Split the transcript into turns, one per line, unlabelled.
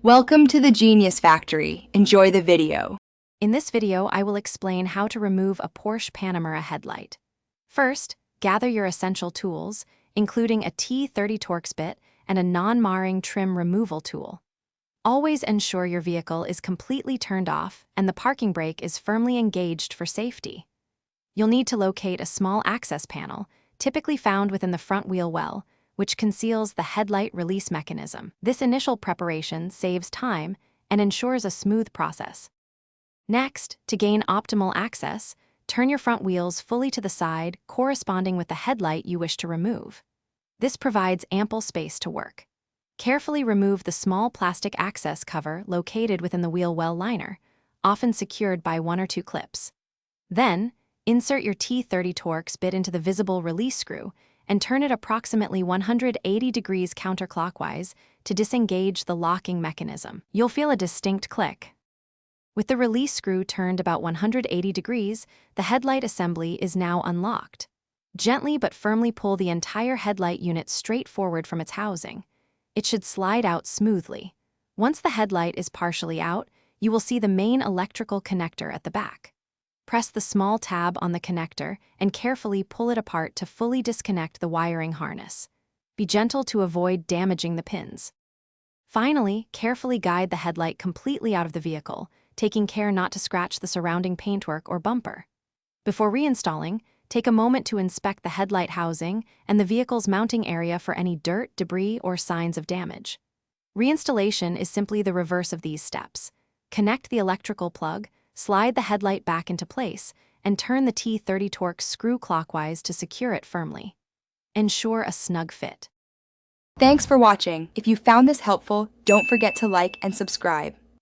Welcome to the Genius Factory. Enjoy the video.
In this video, I will explain how to remove a Porsche Panamera headlight. First, gather your essential tools, including a T30 Torx bit and a non-marring trim removal tool. Always ensure your vehicle is completely turned off and the parking brake is firmly engaged for safety. You'll need to locate a small access panel, typically found within the front wheel well, which conceals the headlight release mechanism. This initial preparation saves time and ensures a smooth process. Next, to gain optimal access, turn your front wheels fully to the side, corresponding with the headlight you wish to remove. This provides ample space to work. Carefully remove the small plastic access cover located within the wheel well liner, often secured by 1 or 2 clips. Then, insert your T30 Torx bit into the visible release screw and turn it approximately 180 degrees counterclockwise to disengage the locking mechanism. You'll feel a distinct click. With the release screw turned about 180 degrees, the headlight assembly is now unlocked. Gently but firmly pull the entire headlight unit straight forward from its housing. It should slide out smoothly. Once the headlight is partially out, you will see the main electrical connector at the back. Press the small tab on the connector and carefully pull it apart to fully disconnect the wiring harness. Be gentle to avoid damaging the pins. Finally, carefully guide the headlight completely out of the vehicle, taking care not to scratch the surrounding paintwork or bumper. Before reinstalling, take a moment to inspect the headlight housing and the vehicle's mounting area for any dirt, debris, or signs of damage. Reinstallation is simply the reverse of these steps. Connect the electrical plug, slide the headlight back into place, and turn the T30 Torx screw clockwise to secure it firmly. Ensure a snug fit.
Thanks for watching. If you found this helpful, don't forget to like and subscribe.